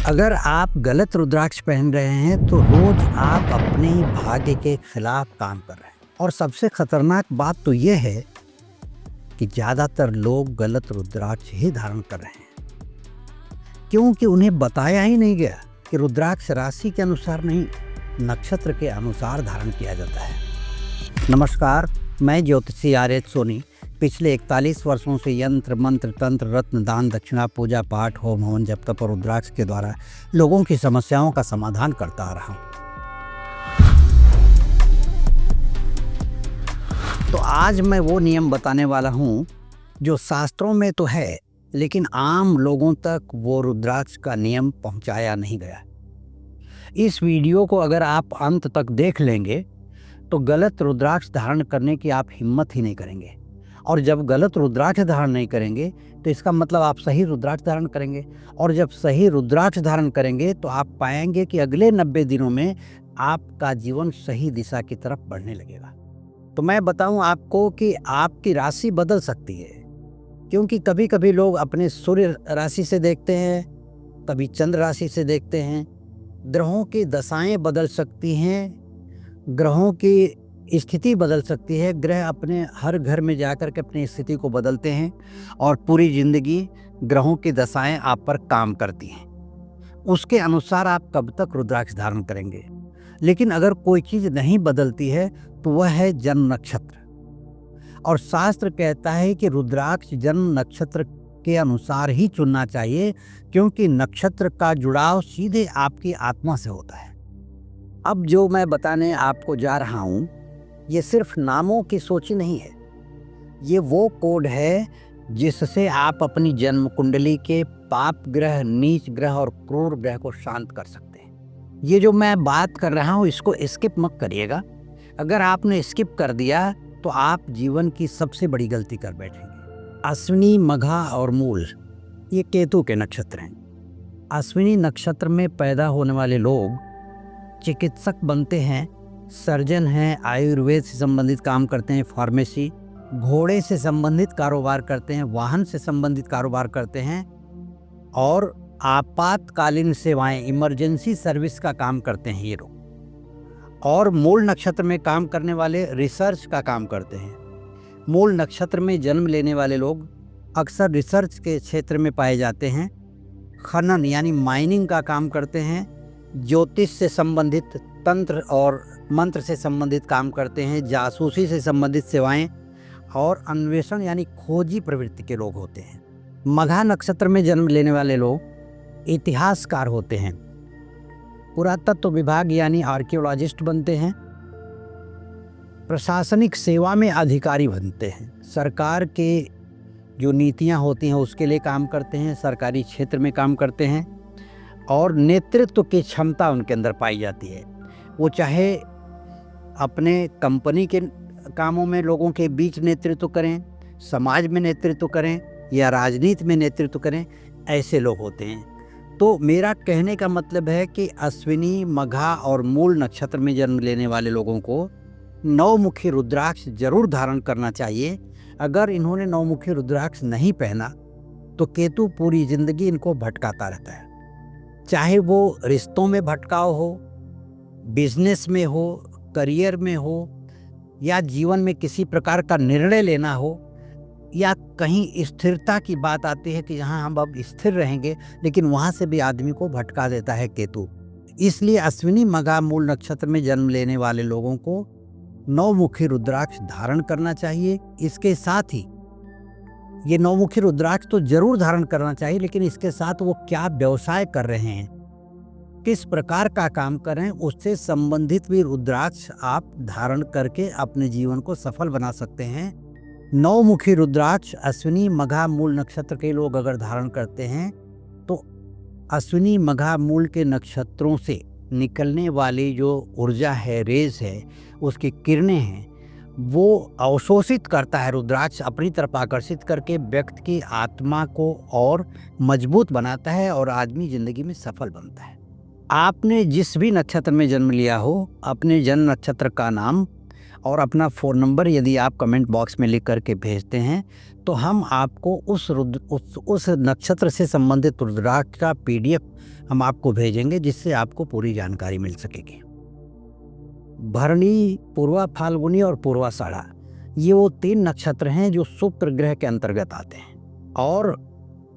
अगर आप गलत रुद्राक्ष पहन रहे हैं तो रोज आप अपने ही भाग्य के खिलाफ काम कर रहे हैं। और सबसे खतरनाक बात तो यह है कि ज़्यादातर लोग गलत रुद्राक्ष ही धारण कर रहे हैं, क्योंकि उन्हें बताया ही नहीं गया कि रुद्राक्ष राशि के अनुसार नहीं, नक्षत्र के अनुसार धारण किया जाता है। नमस्कार, मैं ज्योतिषी आर.एच. सोनी पिछले 41 वर्षों से यंत्र मंत्र तंत्र रत्न दान दक्षिणा पूजा पाठ होम हवन जप तप और रुद्राक्ष के द्वारा लोगों की समस्याओं का समाधान करता आ रहा हूँ। तो आज मैं वो नियम बताने वाला हूँ जो शास्त्रों में तो है, लेकिन आम लोगों तक वो रुद्राक्ष का नियम पहुँचाया नहीं गया। इस वीडियो को अगर आप अंत तक देख लेंगे तो गलत रुद्राक्ष धारण करने की आप हिम्मत ही नहीं करेंगे, और जब गलत रुद्राक्ष धारण नहीं करेंगे तो इसका मतलब आप सही रुद्राक्ष धारण करेंगे, और जब सही रुद्राक्ष धारण करेंगे तो आप पाएंगे कि अगले 90 दिनों में आपका जीवन सही दिशा की तरफ बढ़ने लगेगा। तो मैं बताऊं आपको कि आपकी राशि बदल सकती है, क्योंकि कभी कभी लोग अपने सूर्य राशि से देखते हैं, कभी चंद्र राशि से देखते हैं। ग्रहों की दशाएं बदल सकती हैं, ग्रहों की स्थिति बदल सकती है। ग्रह अपने हर घर में जाकर के अपनी स्थिति को बदलते हैं और पूरी जिंदगी ग्रहों की दशाएं आप पर काम करती हैं। उसके अनुसार आप कब तक रुद्राक्ष धारण करेंगे। लेकिन अगर कोई चीज़ नहीं बदलती है तो वह है जन्म नक्षत्र, और शास्त्र कहता है कि रुद्राक्ष जन्म नक्षत्र के अनुसार ही चुनना चाहिए, क्योंकि नक्षत्र का जुड़ाव सीधे आपकी आत्मा से होता है। अब जो मैं बताने आपको जा रहा हूँ ये सिर्फ नामों की सोची नहीं है, ये वो कोड है जिससे आप अपनी जन्म कुंडली के पाप ग्रह, नीच ग्रह और क्रूर ग्रह को शांत कर सकते हैं। ये जो मैं बात कर रहा हूँ इसको स्किप मत करिएगा। अगर आपने स्किप कर दिया तो आप जीवन की सबसे बड़ी गलती कर बैठेंगे। अश्विनी, मघा और मूल ये केतु के नक्षत्र हैं। अश्विनी नक्षत्र में पैदा होने वाले लोग चिकित्सक बनते हैं, सर्जन हैं, आयुर्वेद से संबंधित काम करते हैं, फार्मेसी, घोड़े से संबंधित कारोबार करते हैं, वाहन से संबंधित कारोबार करते हैं, और आपातकालीन सेवाएं, इमरजेंसी सर्विस का काम करते हैं ये लोग। और मूल नक्षत्र में काम करने वाले रिसर्च का काम करते हैं। मूल नक्षत्र में जन्म लेने वाले लोग अक्सर रिसर्च के क्षेत्र में पाए जाते हैं। खनन यानी माइनिंग का काम करते हैं, ज्योतिष से संबंधित, तंत्र और मंत्र से संबंधित काम करते हैं, जासूसी से संबंधित सेवाएं और अन्वेषण यानी खोजी प्रवृत्ति के लोग होते हैं। मघा नक्षत्र में जन्म लेने वाले लोग इतिहासकार होते हैं, पुरातत्व विभाग यानी आर्कियोलॉजिस्ट बनते हैं, प्रशासनिक सेवा में अधिकारी बनते हैं, सरकार के जो नीतियां होती हैं उसके लिए काम करते हैं, सरकारी क्षेत्र में काम करते हैं, और नेतृत्व की क्षमता उनके अंदर पाई जाती है। वो चाहे अपने कंपनी के कामों में लोगों के बीच नेतृत्व करें, समाज में नेतृत्व करें या राजनीति में नेतृत्व करें, ऐसे लोग होते हैं। तो मेरा कहने का मतलब है कि अश्विनी, मघा और मूल नक्षत्र में जन्म लेने वाले लोगों को नौमुखी रुद्राक्ष जरूर धारण करना चाहिए। अगर इन्होंने नौमुखी रुद्राक्ष नहीं पहना तो केतु पूरी जिंदगी इनको भटकाता रहता है। चाहे वो रिश्तों में भटकाव हो, बिजनेस में हो, करियर में हो, या जीवन में किसी प्रकार का निर्णय लेना हो, या कहीं स्थिरता की बात आती है कि जहां हम अब स्थिर रहेंगे, लेकिन वहां से भी आदमी को भटका देता है केतु। इसलिए अश्विनी, मघा, मूल नक्षत्र में जन्म लेने वाले लोगों को नौमुखी रुद्राक्ष धारण करना चाहिए। इसके साथ ही ये नौमुखी रुद्राक्ष तो जरूर धारण करना चाहिए, लेकिन इसके साथ वो क्या व्यवसाय कर रहे हैं, किस प्रकार का काम कर रहे हैं, उससे संबंधित भी रुद्राक्ष आप धारण करके अपने जीवन को सफल बना सकते हैं। नौमुखी रुद्राक्ष अश्विनी, मघा, मूल नक्षत्र के लोग अगर धारण करते हैं तो अश्विनी, मघा, मूल के नक्षत्रों से निकलने वाली जो ऊर्जा है, रेज है, उसकी किरणें हैं, वो अवशोषित करता है रुद्राक्ष, अपनी तरफ आकर्षित करके व्यक्ति की आत्मा को और मजबूत बनाता है और आदमी जिंदगी में सफल बनता है। आपने जिस भी नक्षत्र में जन्म लिया हो, अपने जन्म नक्षत्र का नाम और अपना फ़ोन नंबर यदि आप कमेंट बॉक्स में लिख करके भेजते हैं तो हम आपको उस नक्षत्र से संबंधित रुद्राक्ष का PDF हम आपको भेजेंगे, जिससे आपको पूरी जानकारी मिल सकेगी। भरणी, पूर्वा फाल्गुनी और पूर्वाषाढ़ा, ये वो 3 नक्षत्र हैं जो शुक्र ग्रह के अंतर्गत आते हैं। और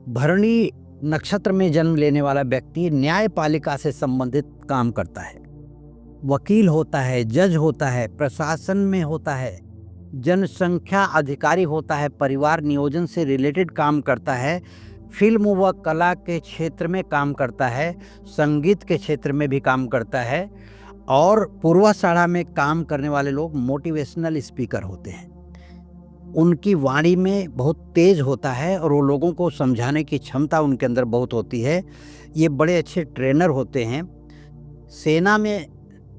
भरणी नक्षत्र में जन्म लेने वाला व्यक्ति न्यायपालिका से संबंधित काम करता है, वकील होता है, जज होता है, प्रशासन में होता है, जनसंख्या अधिकारी होता है, परिवार नियोजन से रिलेटेड काम करता है, फिल्म व कला के क्षेत्र में काम करता है, संगीत के क्षेत्र में भी काम करता है। और पूर्वाषाढ़ा में काम करने वाले लोग मोटिवेशनल स्पीकर होते हैं। उनकी वाणी में बहुत तेज होता है और वो लोगों को समझाने की क्षमता उनके अंदर बहुत होती है। ये बड़े अच्छे ट्रेनर होते हैं, सेना में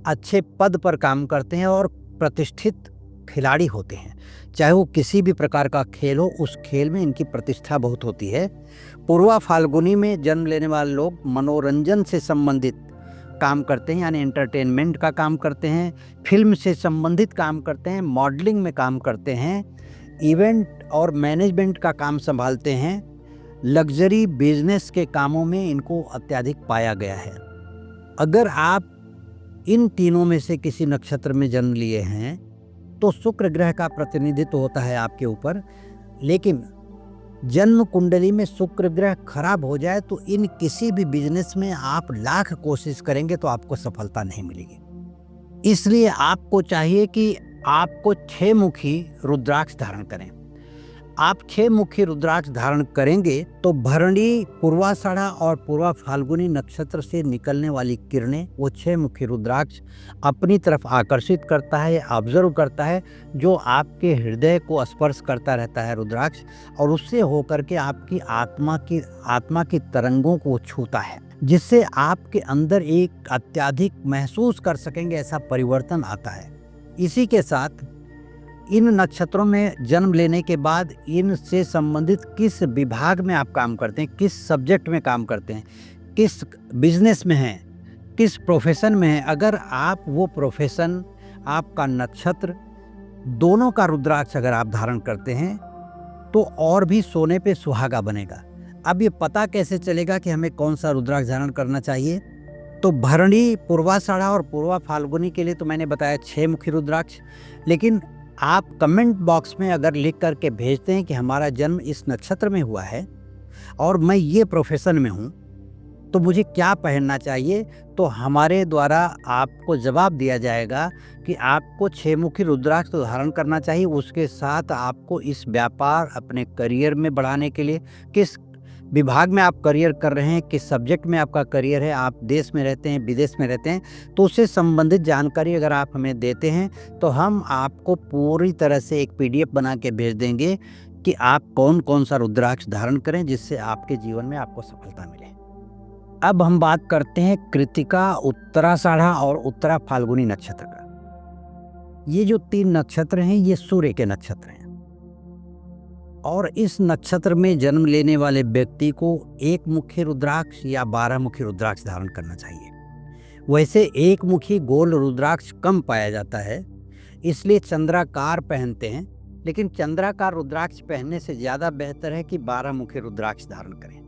अच्छे पद पर काम करते हैं और प्रतिष्ठित खिलाड़ी होते हैं। चाहे वो किसी भी प्रकार का खेल हो, उस खेल में इनकी प्रतिष्ठा बहुत होती है। पूर्वा फाल्गुनी में जन्म लेने वाले लोग मनोरंजन से संबंधित काम करते हैं, यानी एंटरटेनमेंट का काम करते हैं, फिल्म से संबंधित काम करते हैं, मॉडलिंग में काम करते हैं, इवेंट और मैनेजमेंट का काम संभालते हैं। लग्जरी बिजनेस के कामों में इनको अत्यधिक पाया गया है। अगर आप इन तीनों में से किसी नक्षत्र में जन्म लिए हैं तो शुक्र ग्रह का प्रतिनिधित्व होता है आपके ऊपर, लेकिन जन्म कुंडली में शुक्र ग्रह खराब हो जाए तो इन किसी भी बिजनेस में आप लाख कोशिश करेंगे तो आपको सफलता नहीं मिलेगी। इसलिए आपको चाहिए कि आपको 6 मुखी रुद्राक्ष धारण करें। आप 6 मुखी रुद्राक्ष धारण करेंगे तो भरणी, पूर्वाषाढ़ा और पूर्वा फाल्गुनी नक्षत्र से निकलने वाली किरणें, वो 6 मुखी रुद्राक्ष अपनी तरफ आकर्षित करता है, ऑब्जर्व करता है, जो आपके हृदय को स्पर्श करता रहता है रुद्राक्ष, और उससे होकर के आपकी आत्मा की तरंगों को छूता है, जिससे आपके अंदर एक अत्यधिक महसूस कर सकेंगे ऐसा परिवर्तन आता है। इसी के साथ इन नक्षत्रों में जन्म लेने के बाद इनसे संबंधित किस विभाग में आप काम करते हैं, किस सब्जेक्ट में काम करते हैं, किस बिजनेस में हैं, किस प्रोफेशन में हैं, अगर आप वो प्रोफेशन, आपका नक्षत्र, दोनों का रुद्राक्ष अगर आप धारण करते हैं तो और भी सोने पे सुहागा बनेगा। अब ये पता कैसे चलेगा कि हमें कौन सा रुद्राक्ष धारण करना चाहिए? तो भरणी, पूर्वाषाढ़ा और पूर्वा फाल्गुनी के लिए तो मैंने बताया 6 मुखी रुद्राक्ष, लेकिन आप कमेंट बॉक्स में अगर लिख करके भेजते हैं कि हमारा जन्म इस नक्षत्र में हुआ है और मैं ये प्रोफेशन में हूँ, तो मुझे क्या पहनना चाहिए, तो हमारे द्वारा आपको जवाब दिया जाएगा कि आपको 6 मुखी रुद्राक्ष तो धारण करना चाहिए। उसके साथ आपको इस व्यापार, अपने करियर में बढ़ाने के लिए, किस विभाग में आप करियर कर रहे हैं, किस सब्जेक्ट में आपका करियर है, आप देश में रहते हैं, विदेश में रहते हैं, तो उससे संबंधित जानकारी अगर आप हमें देते हैं तो हम आपको पूरी तरह से एक PDF बना के भेज देंगे कि आप कौन कौन सा रुद्राक्ष धारण करें, जिससे आपके जीवन में आपको सफलता मिले। अब हम बात करते हैं कृतिका, उत्तराषाढ़ा और उत्तरा फाल्गुनी नक्षत्र का। ये जो 3 नक्षत्र हैं ये सूर्य के नक्षत्र हैं और इस नक्षत्र में जन्म लेने वाले व्यक्ति को 1 मुखी रुद्राक्ष या 12 मुखी रुद्राक्ष धारण करना चाहिए। वैसे 1 मुखी गोल रुद्राक्ष कम पाया जाता है, इसलिए चंद्राकार पहनते हैं, लेकिन चंद्राकार रुद्राक्ष पहनने से ज़्यादा बेहतर है कि 12 मुखी रुद्राक्ष धारण करें।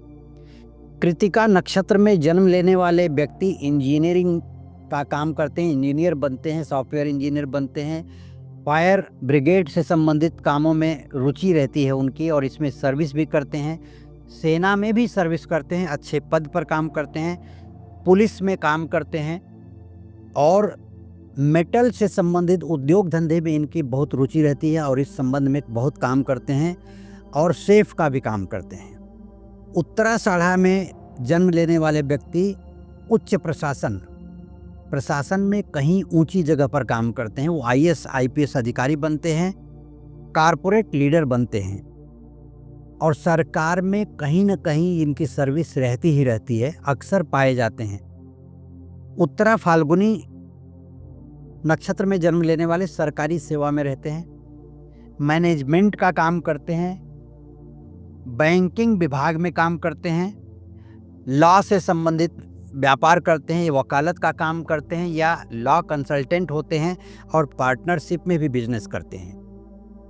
कृतिका नक्षत्र में जन्म लेने वाले व्यक्ति इंजीनियरिंग का काम करते हैं, इंजीनियर बनते हैं, सॉफ्टवेयर इंजीनियर बनते हैं, फायर ब्रिगेड से संबंधित कामों में रुचि रहती है उनकी और इसमें सर्विस भी करते हैं, सेना में भी सर्विस करते हैं, अच्छे पद पर काम करते हैं, पुलिस में काम करते हैं और मेटल से संबंधित उद्योग धंधे में इनकी बहुत रुचि रहती है और इस संबंध में बहुत काम करते हैं और सेफ का भी काम करते हैं। उत्तराषाढ़ा में जन्म लेने वाले व्यक्ति उच्च प्रशासन में कहीं ऊंची जगह पर काम करते हैं, वो IAS IPS अधिकारी बनते हैं, कारपोरेट लीडर बनते हैं और सरकार में कहीं न कहीं इनकी सर्विस रहती ही रहती है, अक्सर पाए जाते हैं। उत्तरा फाल्गुनी नक्षत्र में जन्म लेने वाले सरकारी सेवा में रहते हैं, मैनेजमेंट का काम करते हैं, बैंकिंग विभाग में काम करते हैं, लॉ से संबंधित व्यापार करते हैं, वकालत का काम करते हैं या लॉ कंसल्टेंट होते हैं और पार्टनरशिप में भी बिजनेस करते हैं।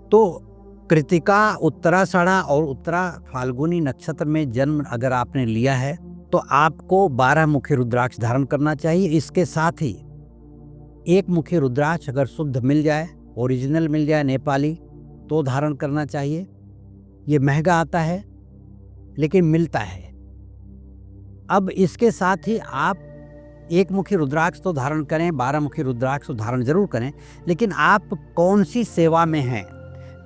तो कृतिका, उत्तराषाढ़ा और उत्तरा फाल्गुनी नक्षत्र में जन्म अगर आपने लिया है तो आपको 12 मुखी रुद्राक्ष धारण करना चाहिए। इसके साथ ही एक मुखी रुद्राक्ष अगर शुद्ध मिल जाए, ओरिजिनल मिल जाए नेपाली, तो धारण करना चाहिए। ये महंगा आता है लेकिन मिलता है। अब इसके साथ ही आप एक मुखी रुद्राक्ष तो धारण करें, 12 मुखी रुद्राक्ष तो धारण जरूर करें, लेकिन आप कौन सी सेवा में हैं,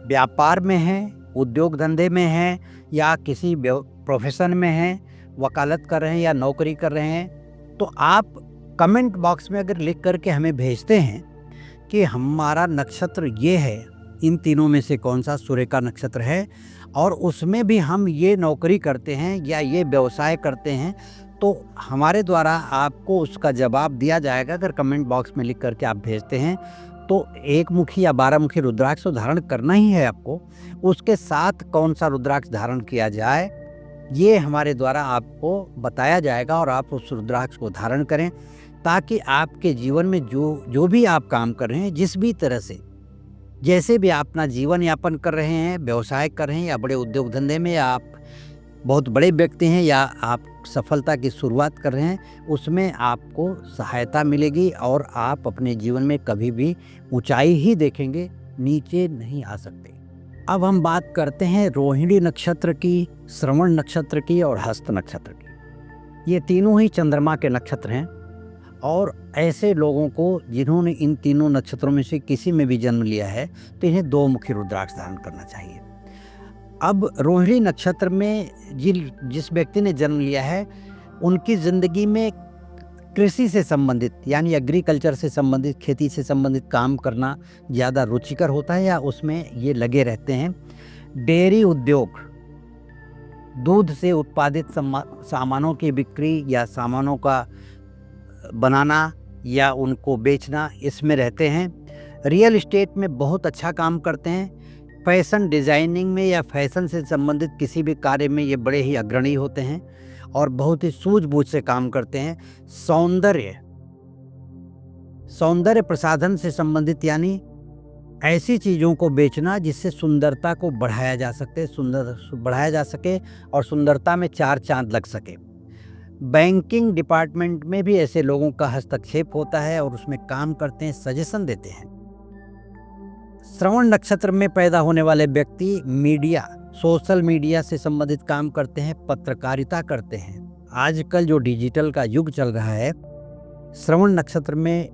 व्यापार में हैं, उद्योग धंधे में हैं या किसी प्रोफेशन में हैं, वकालत कर रहे हैं या नौकरी कर रहे हैं, तो आप कमेंट बॉक्स में अगर लिख करके हमें भेजते हैं कि हमारा नक्षत्र ये है, इन तीनों में से कौन सा सूर्य का नक्षत्र है और उसमें भी हम ये नौकरी करते हैं या ये व्यवसाय करते हैं, तो हमारे द्वारा आपको उसका जवाब दिया जाएगा। अगर कमेंट बॉक्स में लिख करके आप भेजते हैं तो एक मुखी या 12 मुखी रुद्राक्ष तो धारण करना ही है आपको। उसके साथ कौन सा रुद्राक्ष धारण किया जाए ये हमारे द्वारा आपको बताया जाएगा और आप उस रुद्राक्ष को धारण करें, ताकि आपके जीवन में जो भी आप काम कर रहे हैं, जिस भी तरह से, जैसे भी आप अपना जीवन यापन कर रहे हैं, व्यवसाय कर रहे हैं या बड़े उद्योग धंधे में, या आप बहुत बड़े व्यक्ति हैं या आप सफलता की शुरुआत कर रहे हैं, उसमें आपको सहायता मिलेगी और आप अपने जीवन में कभी भी ऊंचाई ही देखेंगे, नीचे नहीं आ सकते। अब हम बात करते हैं रोहिणी नक्षत्र की, श्रवण नक्षत्र की और हस्त नक्षत्र की। ये तीनों ही चंद्रमा के नक्षत्र हैं और ऐसे लोगों को जिन्होंने इन तीनों नक्षत्रों में से किसी में भी जन्म लिया है तो इन्हें 2 मुखी रुद्राक्ष धारण करना चाहिए। अब रोहिणी नक्षत्र में जिस व्यक्ति ने जन्म लिया है, उनकी ज़िंदगी में कृषि से संबंधित यानी एग्रीकल्चर से संबंधित, खेती से संबंधित काम करना ज़्यादा रुचिकर होता है या उसमें ये लगे रहते हैं। डेयरी उद्योग, दूध से उत्पादित सामानों की बिक्री या सामानों का बनाना या उनको बेचना, इसमें रहते हैं। रियल एस्टेट में बहुत अच्छा काम करते हैं। फैशन डिज़ाइनिंग में या फैशन से संबंधित किसी भी कार्य में ये बड़े ही अग्रणी होते हैं और बहुत ही सूझबूझ से काम करते हैं। सौंदर्य प्रसाधन से संबंधित यानी ऐसी चीज़ों को बेचना जिससे सुंदरता को बढ़ाया जा सके और सुंदरता में 4 चांद लग सके। बैंकिंग डिपार्टमेंट में भी ऐसे लोगों का हस्तक्षेप होता है और उसमें काम करते हैं, सजेशन देते हैं। श्रवण नक्षत्र में पैदा होने वाले व्यक्ति मीडिया, सोशल मीडिया से संबंधित काम करते हैं, पत्रकारिता करते हैं। आजकल जो डिजिटल का युग चल रहा है, श्रवण नक्षत्र में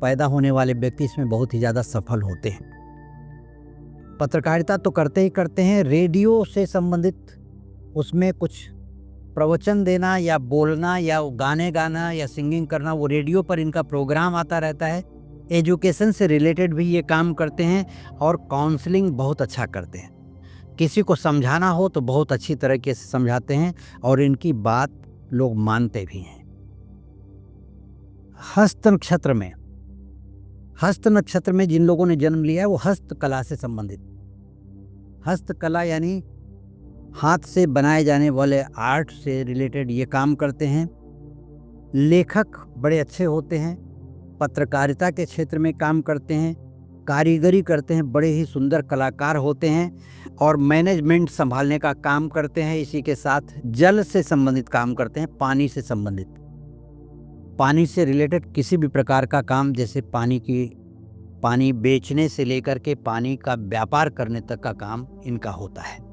पैदा होने वाले व्यक्ति इसमें बहुत ही ज़्यादा सफल होते हैं। पत्रकारिता तो करते ही करते हैं, रेडियो से संबंधित उसमें कुछ प्रवचन देना या बोलना या गाने गाना या सिंगिंग करना, वो रेडियो पर इनका प्रोग्राम आता रहता है। एजुकेशन से रिलेटेड भी ये काम करते हैं और काउंसलिंग बहुत अच्छा करते हैं। किसी को समझाना हो तो बहुत अच्छी तरीके से समझाते हैं और इनकी बात लोग मानते भी हैं। हस्त नक्षत्र में जिन लोगों ने जन्म लिया है वो हस्तकला से संबंधित, हस्तकला यानी हाथ से बनाए जाने वाले आर्ट से रिलेटेड ये काम करते हैं। लेखक बड़े अच्छे होते हैं, पत्रकारिता के क्षेत्र में काम करते हैं, कारीगरी करते हैं, बड़े ही सुंदर कलाकार होते हैं और मैनेजमेंट संभालने का काम करते हैं। इसी के साथ जल से संबंधित काम करते हैं, पानी से संबंधित, पानी से रिलेटेड किसी भी प्रकार का काम, जैसे पानी बेचने से लेकर के पानी का व्यापार करने तक का काम इनका होता है।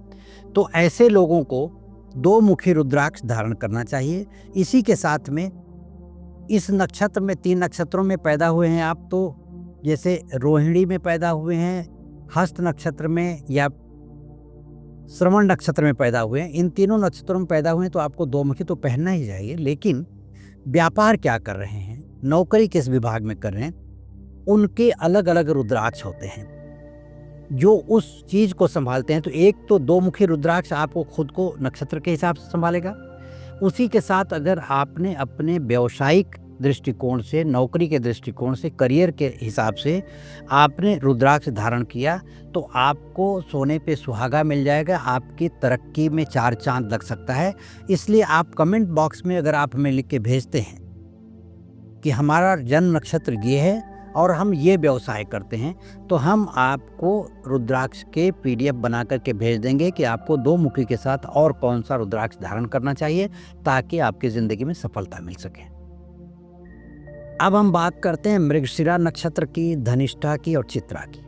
तो ऐसे लोगों को 2 मुखी रुद्राक्ष धारण करना चाहिए। इसी के साथ में इस नक्षत्र में 3 नक्षत्रों में पैदा हुए हैं आप, तो जैसे रोहिणी में पैदा हुए हैं, हस्त नक्षत्र में या श्रवण नक्षत्र में पैदा हुए हैं, इन तीनों नक्षत्रों में पैदा हुए हैं तो आपको 2 मुखी तो पहनना ही चाहिए। लेकिन व्यापार क्या कर रहे हैं, नौकरी किस विभाग में कर रहे हैं, उनके अलग अलग रुद्राक्ष होते हैं जो उस चीज़ को संभालते हैं। तो एक तो 2 मुखी रुद्राक्ष आपको खुद को नक्षत्र के हिसाब से संभालेगा। उसी के साथ अगर आपने अपने व्यावसायिक दृष्टिकोण से, नौकरी के दृष्टिकोण से, करियर के हिसाब से आपने रुद्राक्ष धारण किया तो आपको सोने पे सुहागा मिल जाएगा, आपकी तरक्की में 4 चांद लग सकता है। इसलिए आप कमेंट बॉक्स में अगर आप हमें लिख के भेजते हैं कि हमारा जन्म नक्षत्र ये है और हम ये व्यवसाय करते हैं, तो हम आपको रुद्राक्ष के PDF बना करके भेज देंगे कि आपको 2 मुखी के साथ और कौन सा रुद्राक्ष धारण करना चाहिए ताकि आपकी ज़िंदगी में सफलता मिल सके। अब हम बात करते हैं मृगशिरा नक्षत्र की, धनिष्ठा की और चित्रा की।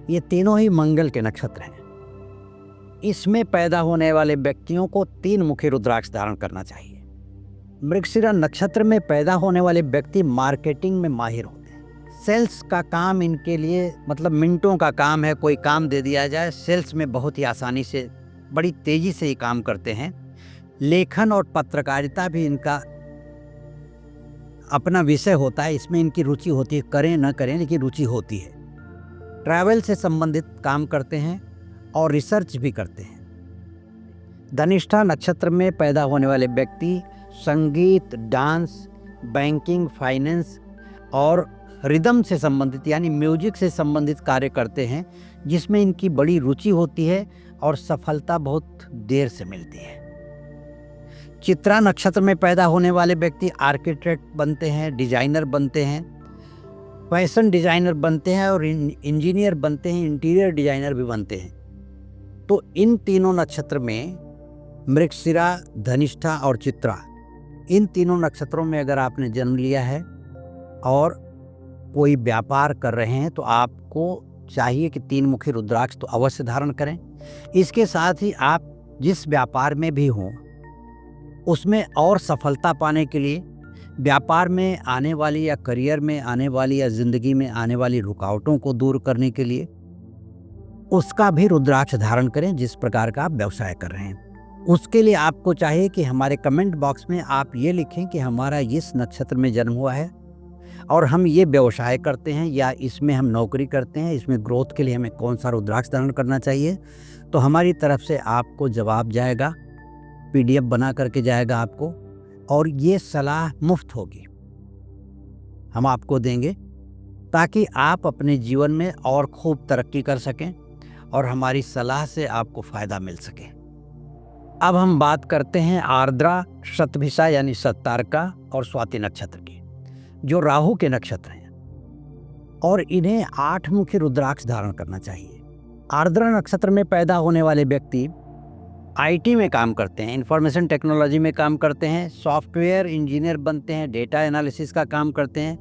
ये तीनों ही मंगल के नक्षत्र हैं। इसमें पैदा होने वाले व्यक्तियों को 3 मुखी रुद्राक्ष धारण करना चाहिए। मृगशिरा नक्षत्र में पैदा होने वाले व्यक्ति मार्केटिंग में माहिर होते हैं। सेल्स का काम इनके लिए मतलब मिनटों का काम है। कोई काम दे दिया जाए, सेल्स में बहुत ही आसानी से, बड़ी तेजी से ये काम करते हैं। लेखन और पत्रकारिता भी इनका अपना विषय होता है, इसमें इनकी रुचि होती है, करें न करें लेकिन रुचि होती है। ट्रैवल से संबंधित काम करते हैं और रिसर्च भी करते हैं। धनिष्ठा नक्षत्र में पैदा होने वाले व्यक्ति संगीत, डांस, बैंकिंग, फाइनेंस और रिदम से संबंधित यानी म्यूजिक से संबंधित कार्य करते हैं, जिसमें इनकी बड़ी रुचि होती है और सफलता बहुत देर से मिलती है। चित्रा नक्षत्र में पैदा होने वाले व्यक्ति आर्किटेक्ट बनते हैं, डिजाइनर बनते हैं, फैशन डिजाइनर बनते हैं और इंजीनियर बनते हैं, इंटीरियर डिजाइनर भी बनते हैं। तो इन तीनों नक्षत्र में मृगशिरा, धनिष्ठा और चित्रा, इन तीनों नक्षत्रों में अगर आपने जन्म लिया है और कोई व्यापार कर रहे हैं तो आपको चाहिए कि 3 मुखी रुद्राक्ष तो अवश्य धारण करें। इसके साथ ही आप जिस व्यापार में भी हों उसमें और सफलता पाने के लिए, व्यापार में आने वाली या करियर में आने वाली या ज़िंदगी में आने वाली रुकावटों को दूर करने के लिए उसका भी रुद्राक्ष धारण करें जिस प्रकार का आप व्यवसाय कर रहे हैं। उसके लिए आपको चाहिए कि हमारे कमेंट बॉक्स में आप ये लिखें कि हमारा इस नक्षत्र में जन्म हुआ है और हम ये व्यवसाय करते हैं या इसमें हम नौकरी करते हैं, इसमें ग्रोथ के लिए हमें कौन सा रुद्राक्ष धारण करना चाहिए। तो हमारी तरफ से आपको जवाब जाएगा, PDF बना करके जाएगा आपको, और ये सलाह मुफ्त होगी, हम आपको देंगे ताकि आप अपने जीवन में और खूब तरक्की कर सकें और हमारी सलाह से आपको फ़ायदा मिल सके। अब हम बात करते हैं आर्द्रा, शतभिषा यानी सत्तारका और स्वाति नक्षत्र की, जो राहु के नक्षत्र हैं, और इन्हें 8 मुखी रुद्राक्ष धारण करना चाहिए। आर्द्रा नक्षत्र में पैदा होने वाले व्यक्ति IT में काम करते हैं, इंफॉर्मेशन टेक्नोलॉजी में काम करते हैं, सॉफ्टवेयर इंजीनियर बनते हैं, डेटा एनालिसिस का काम करते हैं,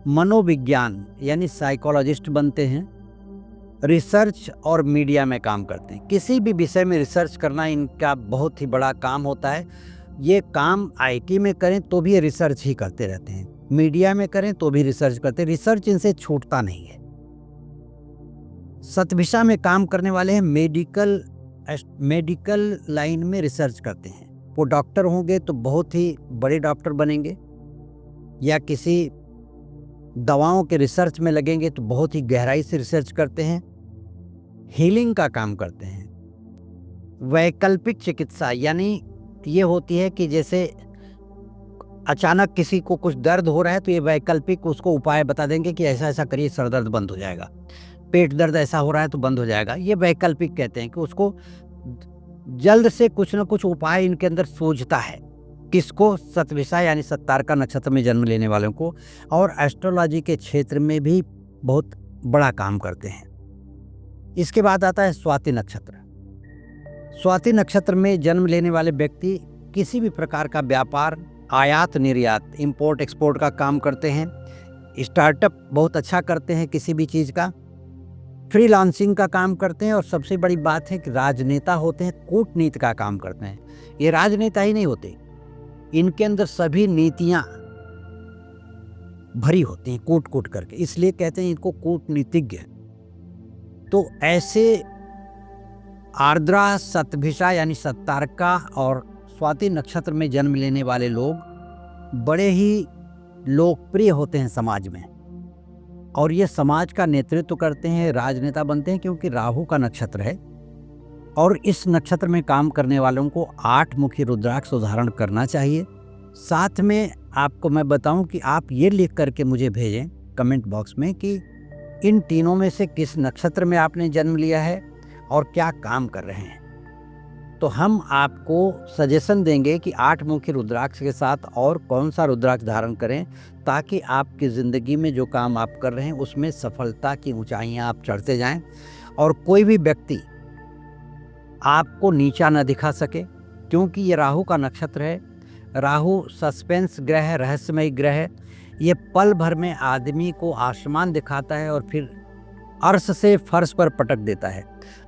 मनोविज्ञान यानी साइकोलॉजिस्ट बनते हैं, रिसर्च और मीडिया में काम करते हैं। किसी भी विषय में रिसर्च करना इनका बहुत ही बड़ा काम होता है। ये काम IT में करें तो भी ये रिसर्च ही करते रहते हैं, मीडिया में करें तो भी रिसर्च करते हैं, रिसर्च इनसे छूटता नहीं है। शतभिषा में काम करने वाले हैं, मेडिकल लाइन में रिसर्च करते हैं। वो डॉक्टर होंगे तो बहुत ही बड़े डॉक्टर बनेंगे, या किसी दवाओं के रिसर्च में लगेंगे तो बहुत ही गहराई से रिसर्च करते हैं। हीलिंग का काम करते हैं। वैकल्पिक चिकित्सा यानी ये होती है कि जैसे अचानक किसी को कुछ दर्द हो रहा है तो ये वैकल्पिक उसको उपाय बता देंगे कि ऐसा ऐसा करिए, सर दर्द बंद हो जाएगा, पेट दर्द ऐसा हो रहा है तो बंद हो जाएगा। ये वैकल्पिक कहते हैं कि उसको जल्द से कुछ ना कुछ उपाय इनके अंदर सूझता है। किसको? शतभिषा यानी सत्तारका नक्षत्र में जन्म लेने वालों को, और एस्ट्रोलॉजी के क्षेत्र में भी बहुत बड़ा काम करते हैं। इसके बाद आता है स्वाति नक्षत्र। स्वाति नक्षत्र में जन्म लेने वाले व्यक्ति किसी भी प्रकार का व्यापार, आयात निर्यात, इंपोर्ट एक्सपोर्ट का काम करते हैं, स्टार्टअप बहुत अच्छा करते हैं किसी भी चीज़ का, फ्रीलांसिंग का काम करते हैं, और सबसे बड़ी बात है कि राजनेता होते हैं, कूटनीति का काम करते हैं। ये राजनेता ही नहीं होते, इनके अंदर सभी नीतियाँ भरी होती हैं कूट कूट करके, इसलिए कहते हैं इनको कूटनीतिज्ञ। तो ऐसे आर्द्रा, शतभिषा यानी सत्तारका और स्वाति नक्षत्र में जन्म लेने वाले लोग बड़े ही लोकप्रिय होते हैं समाज में, और ये समाज का नेतृत्व करते हैं, राजनेता बनते हैं, क्योंकि राहु का नक्षत्र है। और इस नक्षत्र में काम करने वालों को 8 मुखी रुद्राक्ष धारण करना चाहिए। साथ में आपको मैं बताऊं कि आप ये लिख करके मुझे भेजें कमेंट बॉक्स में कि इन तीनों में से किस नक्षत्र में आपने जन्म लिया है और क्या काम कर रहे हैं। तो हम आपको सजेशन देंगे कि 8 मुखी रुद्राक्ष के साथ और कौन सा रुद्राक्ष धारण करें, ताकि आपकी ज़िंदगी में जो काम आप कर रहे हैं उसमें सफलता की ऊंचाइयां आप चढ़ते जाएं और कोई भी व्यक्ति आपको नीचा न दिखा सके, क्योंकि ये राहु का नक्षत्र है। राहु सस्पेंस ग्रह है, रहस्यमय ग्रह है। ये पल भर में आदमी को आसमान दिखाता है और फिर अर्श से फर्श पर पटक देता है।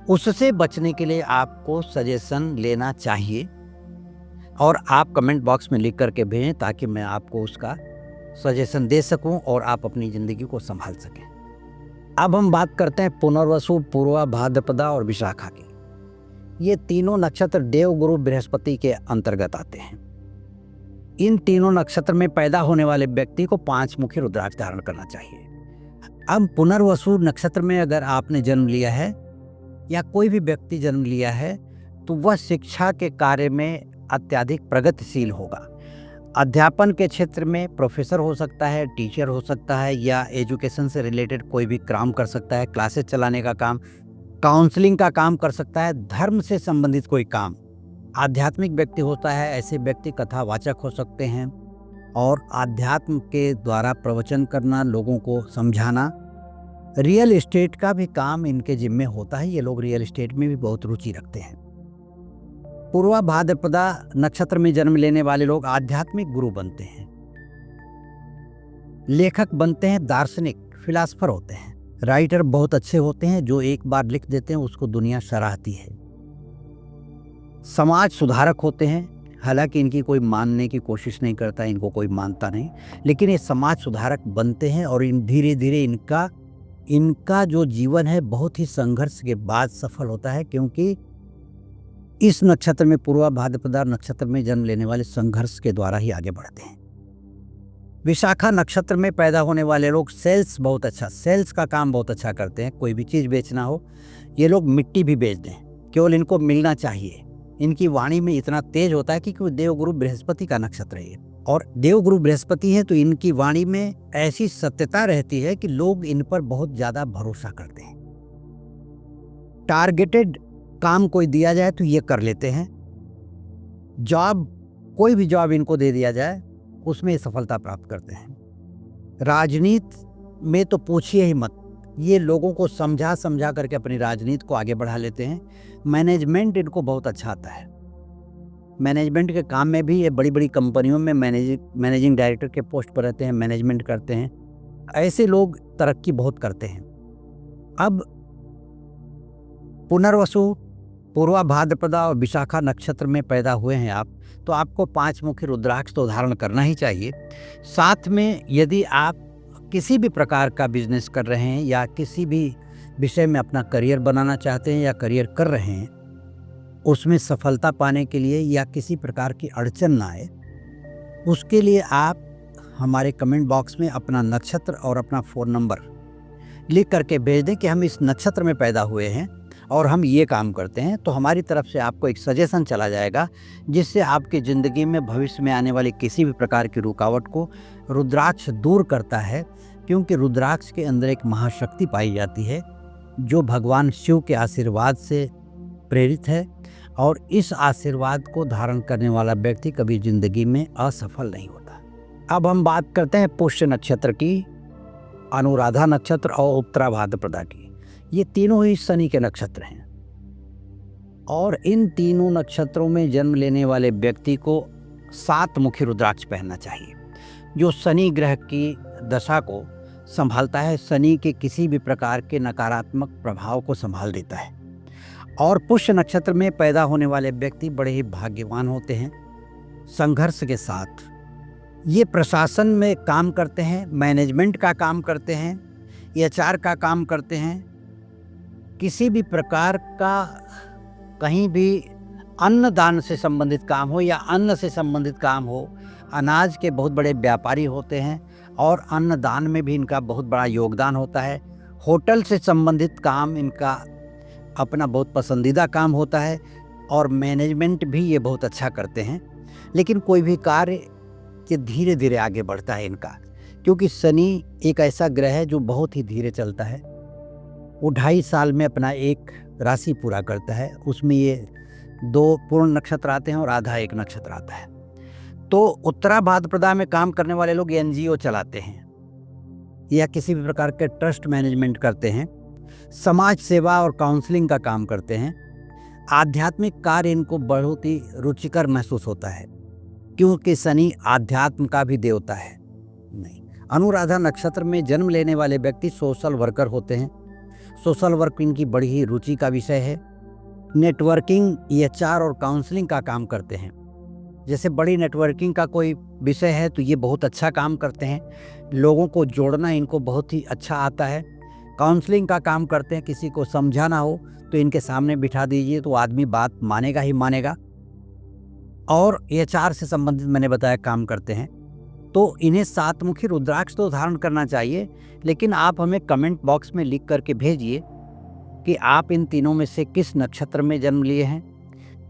उससे बचने के लिए आपको सजेशन लेना चाहिए और आप कमेंट बॉक्स में लिख करके भेजें, ताकि मैं आपको उसका सजेशन दे सकूं और आप अपनी ज़िंदगी को संभाल सकें। अब हम बात करते हैं पुनर्वसु, पूर्वा, भाद्रपदा और विशाखा की। ये तीनों नक्षत्र देवगुरु बृहस्पति के अंतर्गत आते हैं। इन तीनों नक्षत्र में पैदा होने वाले व्यक्ति को 5 मुखी रुद्राक्ष धारण करना चाहिए। अब पुनर्वसु नक्षत्र में अगर आपने जन्म लिया है या कोई भी व्यक्ति जन्म लिया है, तो वह शिक्षा के कार्य में अत्यधिक प्रगतिशील होगा। अध्यापन के क्षेत्र में प्रोफेसर हो सकता है, टीचर हो सकता है, या एजुकेशन से रिलेटेड कोई भी काम कर सकता है, क्लासेस चलाने का काम, काउंसलिंग का काम कर सकता है, धर्म से संबंधित कोई काम। आध्यात्मिक व्यक्ति होता है, ऐसे व्यक्ति कथावाचक हो सकते हैं और आध्यात्म के द्वारा प्रवचन करना, लोगों को समझाना। रियल एस्टेट का भी काम इनके जिम्मे होता है। ये लोग रियल एस्टेट में भी बहुत रुचि रखते हैं। पूर्वा भाद्रपदा नक्षत्र में जन्म लेने वाले लोग आध्यात्मिक गुरु बनते हैं, लेखक बनते हैं, दार्शनिक फिलासफर होते हैं, राइटर बहुत अच्छे होते हैं। जो एक बार लिख देते हैं उसको दुनिया सराहती है। समाज सुधारक होते हैं, हालांकि इनकी कोई मानने की कोशिश नहीं करता, इनको कोई मानता नहीं, लेकिन ये समाज सुधारक बनते हैं और इन धीरे धीरे इनका जो जीवन है बहुत ही संघर्ष के बाद सफल होता है, क्योंकि इस नक्षत्र में, पूर्वा भाद्रपदा नक्षत्र में जन्म लेने वाले संघर्ष के द्वारा ही आगे बढ़ते हैं। विशाखा नक्षत्र में पैदा होने वाले लोग सेल्स का काम बहुत अच्छा करते हैं। कोई भी चीज़ बेचना हो, ये लोग मिट्टी भी बेच दें, केवल इनको मिलना चाहिए। इनकी वाणी में इतना तेज होता है कि देवगुरु बृहस्पति का नक्षत्र है और देवगुरु बृहस्पति है, तो इनकी वाणी में ऐसी सत्यता रहती है कि लोग इन पर बहुत ज़्यादा भरोसा करते हैं। टारगेटेड काम कोई दिया जाए तो ये कर लेते हैं। कोई भी जॉब इनको दे दिया जाए उसमें सफलता प्राप्त करते हैं। राजनीति में तो पूछिए ही मत, ये लोगों को समझा करके अपनी राजनीति को आगे बढ़ा लेते हैं। मैनेजमेंट इनको बहुत अच्छा आता है। मैनेजमेंट के काम में भी ये बड़ी बड़ी कंपनियों में मैनेजिंग डायरेक्टर के पोस्ट पर रहते हैं, मैनेजमेंट करते हैं। ऐसे लोग तरक्की बहुत करते हैं। अब पुनर्वसु, पूर्वा भाद्रपदा और विशाखा नक्षत्र में पैदा हुए हैं आप, तो आपको 5 मुखी रुद्राक्ष तो धारण करना ही चाहिए। साथ में यदि आप किसी भी प्रकार का बिजनेस कर रहे हैं या किसी भी विषय में अपना करियर बनाना चाहते हैं या करियर कर रहे हैं, उसमें सफलता पाने के लिए या किसी प्रकार की अड़चन ना आए, उसके लिए आप हमारे कमेंट बॉक्स में अपना नक्षत्र और अपना फ़ोन नंबर लिख करके भेज दें कि हम इस नक्षत्र में पैदा हुए हैं और हम ये काम करते हैं। तो हमारी तरफ से आपको एक सजेशन चला जाएगा, जिससे आपकी ज़िंदगी में भविष्य में आने वाली किसी भी प्रकार की रुकावट को रुद्राक्ष दूर करता है, क्योंकि रुद्राक्ष के अंदर एक महाशक्ति पाई जाती है जो भगवान शिव के आशीर्वाद से प्रेरित है, और इस आशीर्वाद को धारण करने वाला व्यक्ति कभी ज़िंदगी में असफल नहीं होता। अब हम बात करते हैं पुष्य नक्षत्र की, अनुराधा नक्षत्र और उत्तरा भाद्रपदा की। ये तीनों ही शनि के नक्षत्र हैं और इन तीनों नक्षत्रों में जन्म लेने वाले व्यक्ति को 7 मुखी रुद्राक्ष पहनना चाहिए, जो शनि ग्रह की दशा को संभालता है, शनि के किसी भी प्रकार के नकारात्मक प्रभाव को संभाल देता है। और पुष्य नक्षत्र में पैदा होने वाले व्यक्ति बड़े ही भाग्यवान होते हैं। संघर्ष के साथ ये प्रशासन में काम करते हैं, मैनेजमेंट का काम करते हैं, HR का काम करते हैं। किसी भी प्रकार का कहीं भी अन्नदान से संबंधित काम हो या अन्न से संबंधित काम हो, अनाज के बहुत बड़े व्यापारी होते हैं और अन्नदान में भी इनका बहुत बड़ा योगदान होता है। होटल से संबंधित काम इनका अपना बहुत पसंदीदा काम होता है और मैनेजमेंट भी ये बहुत अच्छा करते हैं। लेकिन कोई भी कार्य ये धीरे धीरे आगे बढ़ता है इनका, क्योंकि शनि एक ऐसा ग्रह है जो बहुत ही धीरे चलता है। वो 2.5 साल में अपना एक राशि पूरा करता है, उसमें ये 2 पूर्ण नक्षत्र आते हैं और आधा एक नक्षत्र आता है। तो उत्तरा भाद्रपदा में काम करने वाले लोग एनजीओ चलाते हैं या किसी भी प्रकार के ट्रस्ट मैनेजमेंट करते हैं, समाज सेवा और काउंसलिंग का काम करते हैं। आध्यात्मिक कार्य इनको बहुत ही रुचिकर महसूस होता है, क्योंकि शनि आध्यात्म का भी देवता है। नहीं, अनुराधा नक्षत्र में जन्म लेने वाले व्यक्ति सोशल वर्कर होते हैं। सोशल वर्क इनकी बड़ी ही रुचि का विषय है। नेटवर्किंग, एचआर और काउंसलिंग का काम करते हैं। जैसे बड़ी नेटवर्किंग का कोई विषय है तो ये बहुत अच्छा काम करते हैं। लोगों को जोड़ना इनको बहुत ही अच्छा आता है। काउंसलिंग का काम करते हैं, किसी को समझाना हो तो इनके सामने बिठा दीजिए तो आदमी बात मानेगा ही मानेगा। और एचआर से संबंधित मैंने बताया काम करते हैं। तो इन्हें 7 मुखी रुद्राक्ष तो धारण करना चाहिए, लेकिन आप हमें कमेंट बॉक्स में लिख करके भेजिए कि आप इन तीनों में से किस नक्षत्र में जन्म लिए हैं।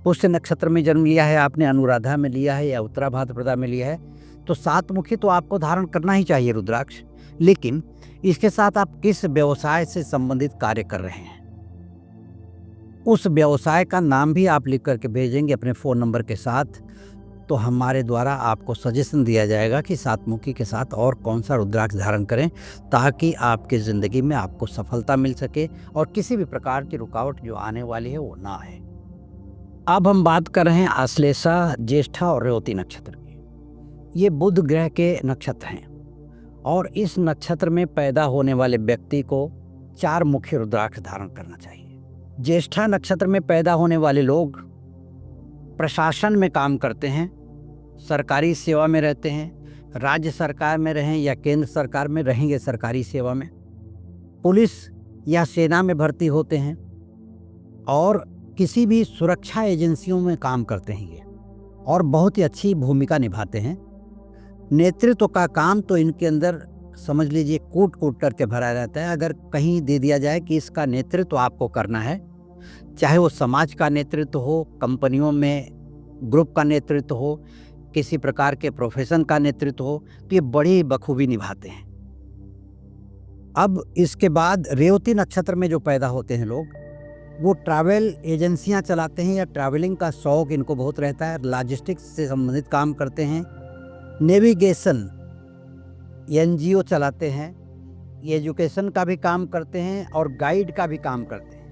पुष्य नक्षत्र में जन्म लिया है आपने, अनुराधा में लिया है या उत्तरा भाद्रपदा में लिया है, तो 7 मुखी तो आपको धारण करना ही चाहिए रुद्राक्ष। लेकिन इसके साथ आप किस व्यवसाय से संबंधित कार्य कर रहे हैं, उस व्यवसाय का नाम भी आप लिख करके भेजेंगे अपने फ़ोन नंबर के साथ, तो हमारे द्वारा आपको सजेशन दिया जाएगा कि 7 मुखी के साथ और कौन सा रुद्राक्ष धारण करें, ताकि आपकी ज़िंदगी में आपको सफलता मिल सके और किसी भी प्रकार की रुकावट जो आने वाली है वो ना आए। अब हम बात कर रहे हैं आश्लेषा, ज्येष्ठा और रेवती नक्षत्र की। ये बुध ग्रह के नक्षत्र हैं और इस नक्षत्र में पैदा होने वाले व्यक्ति को 4 मुख्य रुद्राक्ष धारण करना चाहिए। ज्येष्ठा नक्षत्र में पैदा होने वाले लोग प्रशासन में काम करते हैं, सरकारी सेवा में रहते हैं, राज्य सरकार में रहें या केंद्र सरकार में रहेंगे सरकारी सेवा में, पुलिस या सेना में भर्ती होते हैं और किसी भी सुरक्षा एजेंसियों में काम करते हैं ये, और बहुत ही अच्छी भूमिका निभाते हैं। नेतृत्व का काम तो इनके अंदर समझ लीजिए कूट कूट करके भरा रहता है। अगर कहीं दे दिया जाए कि इसका नेतृत्व आपको करना है, चाहे वो समाज का नेतृत्व हो, कंपनियों में ग्रुप का नेतृत्व हो, किसी प्रकार के प्रोफेशन का नेतृत्व हो, तो ये बड़ी बखूबी निभाते हैं। अब इसके बाद रेवती नक्षत्र में जो पैदा होते हैं लोग, वो ट्रैवल एजेंसियां चलाते हैं या ट्रैवलिंग का शौक इनको बहुत रहता है। लॉजिस्टिक्स से संबंधित काम करते हैं, नेविगेशन, एनजीओ चलाते हैं, एजुकेशन का भी काम करते हैं और गाइड का भी काम करते हैं।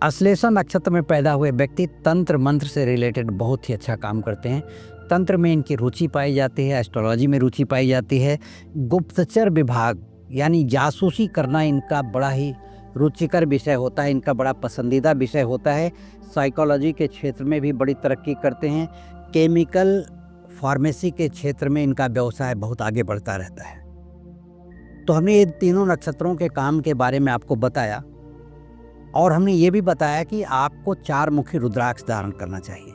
अश्लेषा नक्षत्र में पैदा हुए व्यक्ति तंत्र मंत्र से रिलेटेड बहुत ही अच्छा काम करते हैं। तंत्र में इनकी रुचि पाई जाती है, एस्ट्रोलॉजी में रुचि पाई जाती है। गुप्तचर विभाग यानी जासूसी करना इनका बड़ा ही रुचिकर विषय होता है, इनका बड़ा पसंदीदा विषय होता है। साइकोलॉजी के क्षेत्र में भी बड़ी तरक्की करते हैं। केमिकल फार्मेसी के क्षेत्र में इनका व्यवसाय बहुत आगे बढ़ता रहता है। तो हमने ये तीनों नक्षत्रों के काम के बारे में आपको बताया और हमने ये भी बताया कि आपको 4 मुखी रुद्राक्ष धारण करना चाहिए।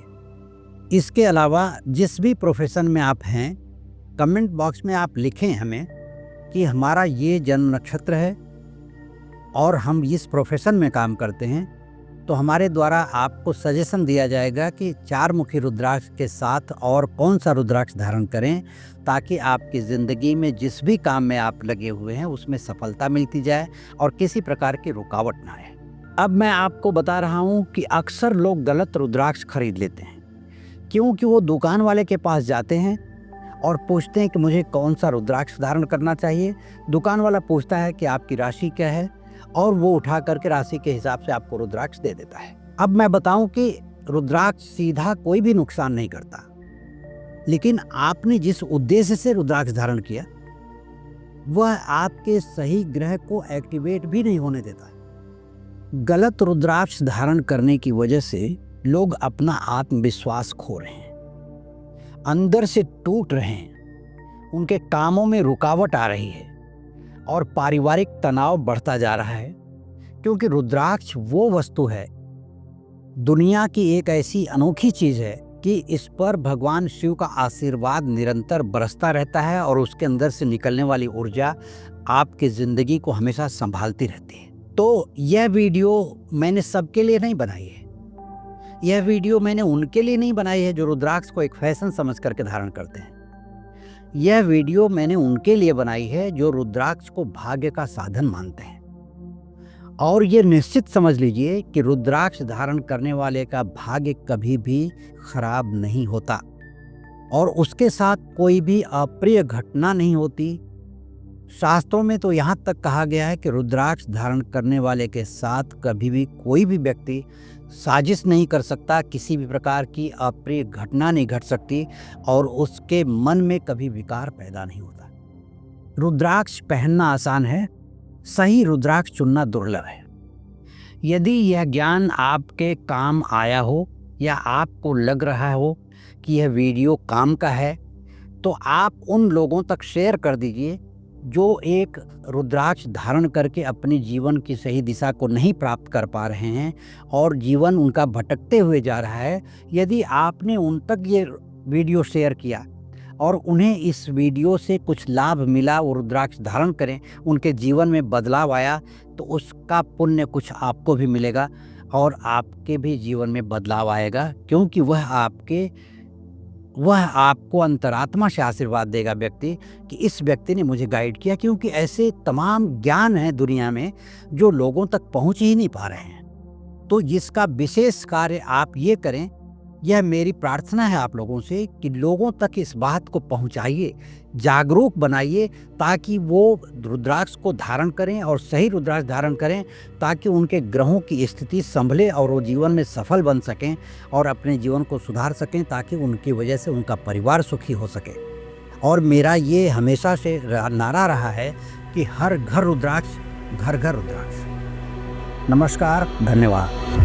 इसके अलावा जिस भी प्रोफेशन में आप हैं, कमेंट बॉक्स में आप लिखें हमें कि हमारा ये जन्म नक्षत्र है और हम इस प्रोफेशन में काम करते हैं, तो हमारे द्वारा आपको सजेशन दिया जाएगा कि 4 मुखी रुद्राक्ष के साथ और कौन सा रुद्राक्ष धारण करें, ताकि आपकी ज़िंदगी में जिस भी काम में आप लगे हुए हैं उसमें सफलता मिलती जाए और किसी प्रकार की रुकावट ना आए। अब मैं आपको बता रहा हूँ कि अक्सर लोग गलत रुद्राक्ष खरीद लेते हैं, क्योंकि वो दुकान वाले के पास जाते हैं और पूछते हैं कि मुझे कौन सा रुद्राक्ष धारण करना चाहिए। दुकान वाला पूछता है कि आपकी राशि क्या है और वो उठा करके राशि के हिसाब से आपको रुद्राक्ष दे देता है। अब मैं बताऊं कि रुद्राक्ष सीधा कोई भी नुकसान नहीं करता, लेकिन आपने जिस उद्देश्य से रुद्राक्ष धारण किया वह आपके सही ग्रह को एक्टिवेट भी नहीं होने देता है। गलत रुद्राक्ष धारण करने की वजह से लोग अपना आत्मविश्वास खो रहे हैं, अंदर से टूट रहे हैं, उनके कामों में रुकावट आ रही है और पारिवारिक तनाव बढ़ता जा रहा है। क्योंकि रुद्राक्ष वो वस्तु है, दुनिया की एक ऐसी अनोखी चीज़ है कि इस पर भगवान शिव का आशीर्वाद निरंतर बरसता रहता है और उसके अंदर से निकलने वाली ऊर्जा आपकी ज़िंदगी को हमेशा संभालती रहती है। तो यह वीडियो मैंने सबके लिए नहीं बनाई है, यह वीडियो मैंने उनके लिए नहीं बनाई है जो रुद्राक्ष को एक फैशन समझ करके धारण करते हैं। यह वीडियो मैंने उनके लिए बनाई है जो रुद्राक्ष को भाग्य का साधन मानते हैं। और ये निश्चित समझ लीजिए कि रुद्राक्ष धारण करने वाले का भाग्य कभी भी खराब नहीं होता और उसके साथ कोई भी अप्रिय घटना नहीं होती। शास्त्रों में तो यहाँ तक कहा गया है कि रुद्राक्ष धारण करने वाले के साथ कभी भी कोई भी व्यक्ति साजिश नहीं कर सकता, किसी भी प्रकार की अप्रिय घटना नहीं घट सकती और उसके मन में कभी विकार पैदा नहीं होता। रुद्राक्ष पहनना आसान है, सही रुद्राक्ष चुनना दुर्लभ है। यदि यह ज्ञान आपके काम आया हो या आपको लग रहा हो कि यह वीडियो काम का है, तो आप उन लोगों तक शेयर कर दीजिए जो एक रुद्राक्ष धारण करके अपने जीवन की सही दिशा को नहीं प्राप्त कर पा रहे हैं और जीवन उनका भटकते हुए जा रहा है। यदि आपने उन तक ये वीडियो शेयर किया और उन्हें इस वीडियो से कुछ लाभ मिला, वो रुद्राक्ष धारण करें, उनके जीवन में बदलाव आया, तो उसका पुण्य कुछ आपको भी मिलेगा और आपके भी जीवन में बदलाव आएगा, क्योंकि वह आपको अंतरात्मा से आशीर्वाद देगा व्यक्ति कि इस व्यक्ति ने मुझे गाइड किया। क्योंकि ऐसे तमाम ज्ञान हैं दुनिया में जो लोगों तक पहुंच ही नहीं पा रहे हैं। तो जिसका विशेष कार्य आप ये करें, यह मेरी प्रार्थना है आप लोगों से कि लोगों तक इस बात को पहुंचाइए, जागरूक बनाइए, ताकि वो रुद्राक्ष को धारण करें और सही रुद्राक्ष धारण करें, ताकि उनके ग्रहों की स्थिति संभले और वो जीवन में सफल बन सकें और अपने जीवन को सुधार सकें, ताकि उनकी वजह से उनका परिवार सुखी हो सके। और मेरा ये हमेशा से नारा रहा है कि हर घर रुद्राक्ष, घर घर रुद्राक्ष। नमस्कार, धन्यवाद।